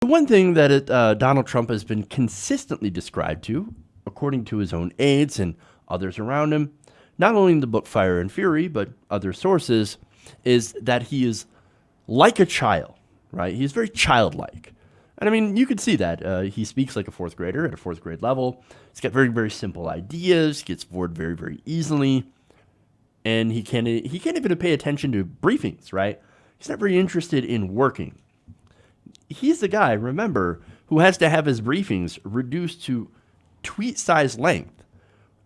The one thing that Donald Trump has been consistently described to, according to his own aides and others around him, not only in the book Fire and Fury, but other sources, is that he is like a child, right? He's very childlike. And I mean, you can see that. He speaks like a fourth grader at a fourth grade level. He's got very, very simple ideas, gets bored very, very easily. And he can't even pay attention to briefings, right? He's not very interested in working. He's the guy, remember, who has to have his briefings reduced to tweet-size length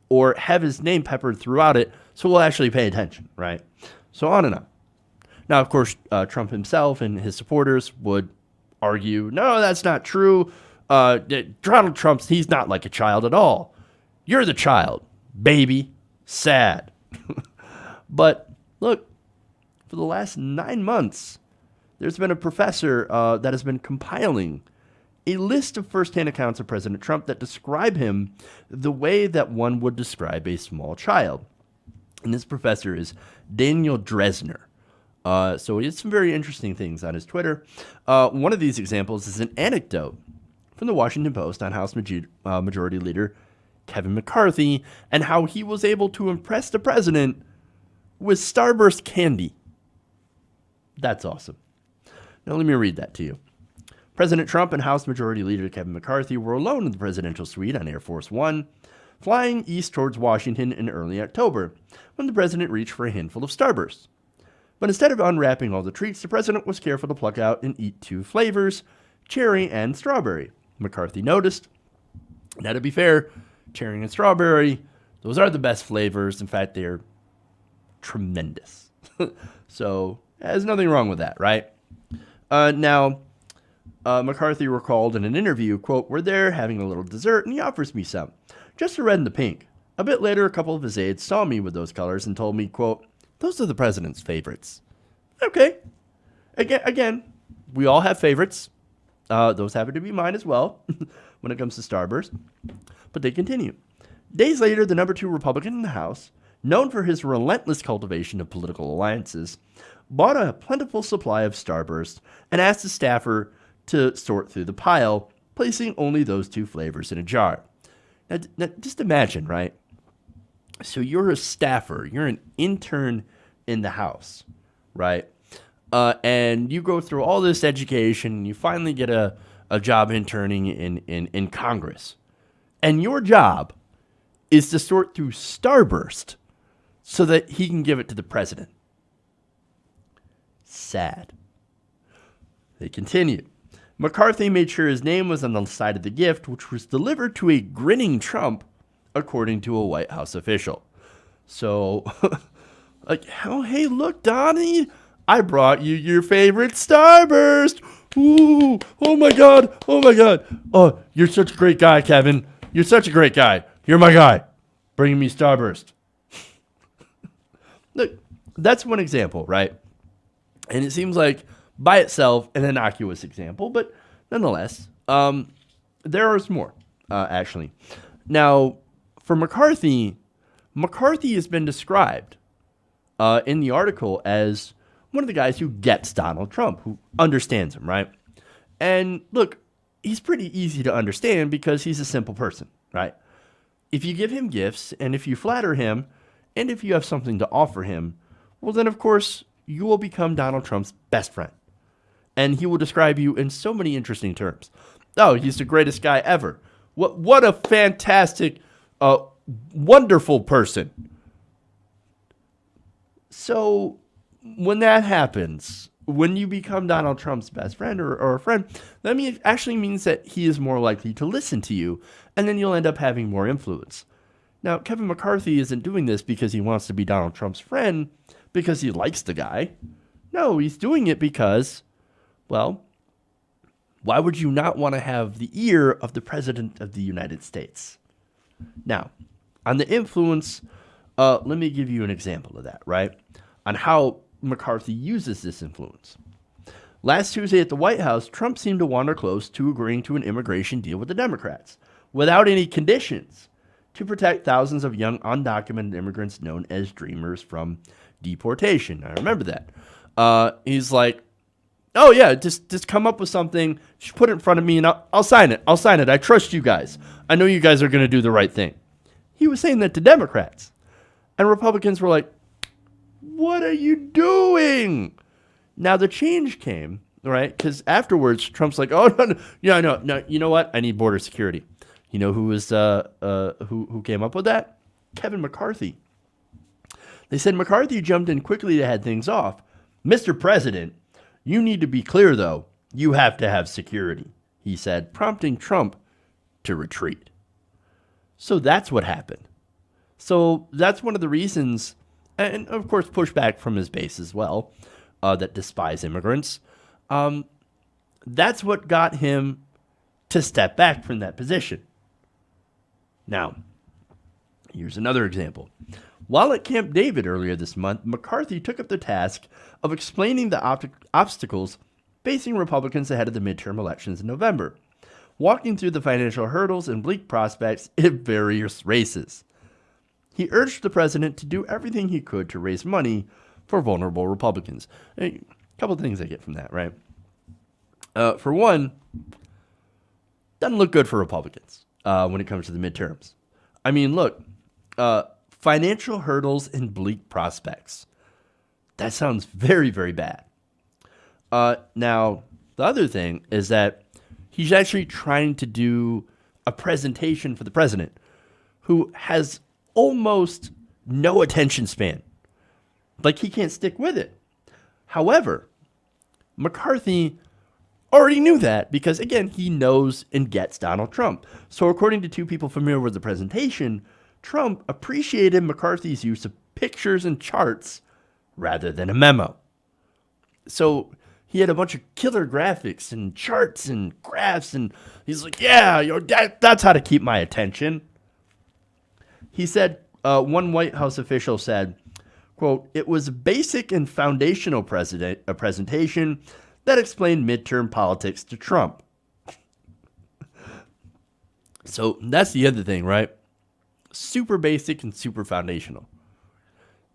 or have his name peppered throughout it so we'll actually pay attention, right? So on and on. Now, of course, Trump himself and his supporters would argue, no, that's not true. Donald Trump's, he's not like a child at all. You're the child, baby. Sad. But look, for the last 9 months, there's been a professor that has been compiling a list of firsthand accounts of President Trump that describe him the way that one would describe a small child. And this professor is Daniel Dresner. So he has some very interesting things on his Twitter. One of these examples is an anecdote from the Washington Post on House Majority Leader Kevin McCarthy and how he was able to impress the president with Starburst candy. That's awesome. Now let me read that to you. President Trump and House Majority Leader Kevin McCarthy were alone in the presidential suite on Air Force One, flying east towards Washington in early October, when the president reached for a handful of Starburst. But instead of unwrapping all the treats, the president was careful to pluck out and eat 2 flavors, cherry and strawberry. McCarthy noticed. Now, to be fair, cherry and strawberry, those are the best flavors. In fact, they're tremendous. So, there's nothing wrong with that, right? Now, McCarthy recalled in an interview, quote, "We're there having a little dessert, and he offers me some. Just the red and the pink. A bit later, a couple of his aides saw me with those colors and told me, quote, those are the president's favorites." Okay. Again, we all have favorites. Those happen to be mine as well when it comes to Starburst. But they continue. Days later, the number 2 Republican in the House, known for his relentless cultivation of political alliances, bought a plentiful supply of Starburst and asked his staffer to sort through the pile, placing only those 2 flavors in a jar. Now, just imagine, right? So you're a staffer, you're an intern in the House, right? And you go through all this education, and you finally get a job interning in Congress. And your job is to sort through Starburst so that he can give it to the president. Sad. They continue. McCarthy made sure his name was on the side of the gift, which was delivered to a grinning Trump, according to a White House official. So, like, oh, hey, look, Donnie, I brought you your favorite Starburst. Ooh, oh my God. Oh, you're such a great guy, Kevin. You're such a great guy. You're my guy. Bringing me Starburst. Look, that's one example, right? And it seems like by itself an innocuous example, but nonetheless, there are some more, actually. Now, for McCarthy has been described in the article as one of the guys who gets Donald Trump, who understands him, right? And look, he's pretty easy to understand because he's a simple person, right? If you give him gifts and if you flatter him and if you have something to offer him, well, then, of course, you will become Donald Trump's best friend. And he will describe you in so many interesting terms. Oh, he's the greatest guy ever. What a fantastic, wonderful person. So when that happens, when you become Donald Trump's best friend or a friend, that actually means that he is more likely to listen to you, and then you'll end up having more influence. Now, Kevin McCarthy isn't doing this because he wants to be Donald Trump's friend, because he likes the guy. No, he's doing it because, well, why would you not want to have the ear of the President of the United States? Now, on the influence, let me give you an example of that, right? On how McCarthy uses this influence. Last Tuesday at the White House, Trump seemed to wander close to agreeing to an immigration deal with the Democrats, without any conditions, to protect thousands of young undocumented immigrants known as dreamers from deportation. I remember that. He's like, Oh yeah, just come up with something, just put it in front of me, and I'll sign it. I'll sign it. I trust you guys. I know you guys are going to do the right thing. He was saying that to Democrats, and Republicans were like, "What are you doing?" Now the change came, right? Because afterwards, Trump's like, "Oh no, no, yeah, no, you know what? I need border security." You know who was who came up with that? Kevin McCarthy. They said McCarthy jumped in quickly to head things off. Mr. President, you need to be clear, though. You have to have security, he said, prompting Trump to retreat. So that's what happened. So that's one of the reasons, and of course pushback from his base as well, that despise immigrants. That's what got him to step back from that position. Now, here's another example. While at Camp David earlier this month, McCarthy took up the task of explaining the obstacles facing Republicans ahead of the midterm elections in November, walking through the financial hurdles and bleak prospects in various races. He urged the president to do everything he could to raise money for vulnerable Republicans. A couple of things I get from that, right? For one, doesn't look good for Republicans when it comes to the midterms. I mean, look, financial hurdles and bleak prospects. That sounds very, very bad. Now, the other thing is that he's actually trying to do a presentation for the president who has almost no attention span. Like, he can't stick with it. However, McCarthy already knew that because, again, he knows and gets Donald Trump. So according to two people familiar with the presentation, Trump appreciated McCarthy's use of pictures and charts rather than a memo. So he had a bunch of killer graphics and charts and graphs, and he's like, yeah, that's how to keep my attention. He said, one White House official said, quote, "It was a basic and foundational presentation that explained midterm politics to Trump." So that's the other thing, right? Super basic and super foundational.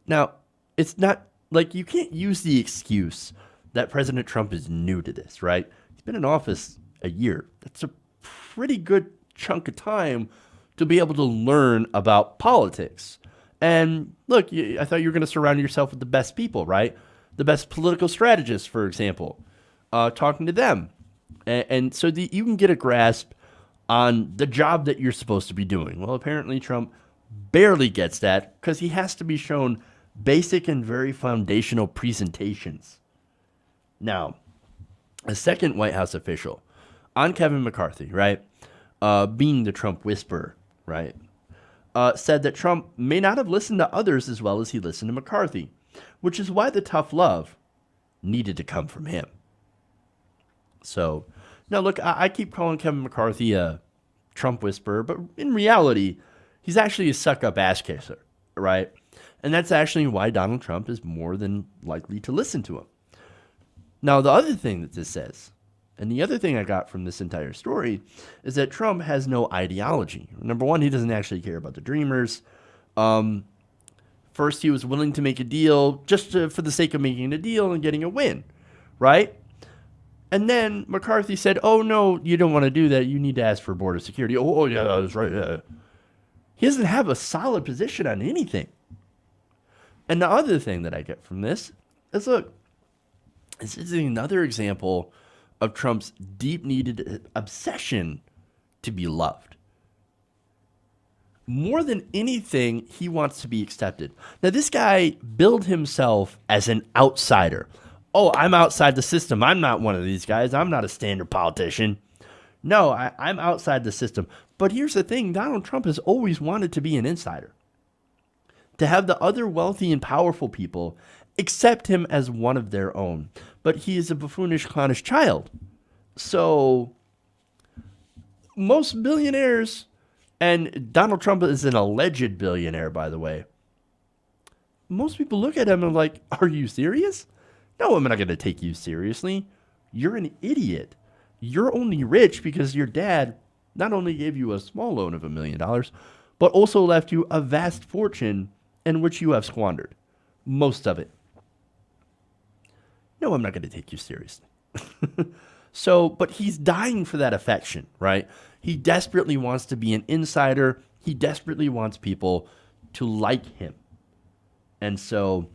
Now, it's not like you can't use the excuse that President Trump is new to this, right? He's been in office a year. That's a pretty good chunk of time to be able to learn about politics. And look, I thought you were going to surround yourself with the best people, right? The best political strategists, for example, talking to them. And so that you can get a grasp on the job that you're supposed to be doing. Well, apparently Trump barely gets that because he has to be shown basic and very foundational presentations. Now, a second White House official on Kevin McCarthy, right, being the Trump whisperer, right, said that Trump may not have listened to others as well as he listened to McCarthy, which is why the tough love needed to come from him. So, now look, I keep calling Kevin McCarthy a Trump whisperer, but in reality, he's actually a suck-up ass kisser, right? And that's actually why Donald Trump is more than likely to listen to him. Now, the other thing that this says, and the other thing I got from this entire story, is that Trump has no ideology. Number one, he doesn't actually care about the Dreamers. First, he was willing to make a deal just for the sake of making a deal and getting a win, right? And then McCarthy said, oh, no, you don't want to do that. You need to ask for border security. Oh yeah, that's right. Yeah. He doesn't have a solid position on anything. And the other thing that I get from this is, look, this is another example of Trump's deep-needed obsession to be loved. More than anything, he wants to be accepted. Now, this guy billed himself as an outsider. Oh, I'm outside the system. I'm not one of these guys. I'm not a standard politician. No, I'm outside the system. But here's the thing. Donald Trump has always wanted to be an insider. To have the other wealthy and powerful people accept him as one of their own. But he is a buffoonish, clownish child. So most billionaires, and Donald Trump is an alleged billionaire, by the way, most people look at him and are like, are you serious? No, I'm not going to take you seriously. You're an idiot. You're only rich because your dad not only gave you a small loan of $1 million, but also left you a vast fortune in which you have squandered. Most of it. No, I'm not going to take you seriously. So, but he's dying for that affection, right? He desperately wants to be an insider. He desperately wants people to like him. And so,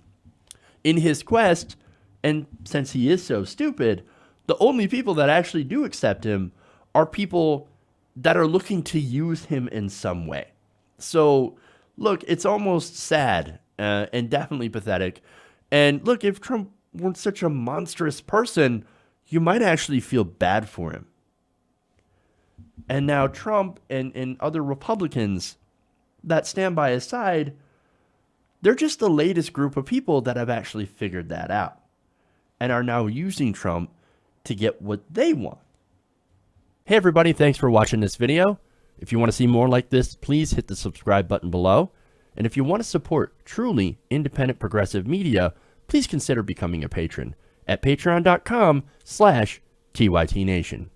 in his quest, and since he is so stupid, the only people that actually do accept him are people that are looking to use him in some way. So, look, it's almost sad and definitely pathetic. And look, if Trump weren't such a monstrous person, you might actually feel bad for him. And now Trump and other Republicans that stand by his side, they're just the latest group of people that have actually figured that out and are now using Trump to get what they want. Hey everybody, thanks for watching this video. If you want to see more like this, please hit the subscribe button below. And if you want to support truly independent progressive media, please consider becoming a patron at patreon.com/TYTNation.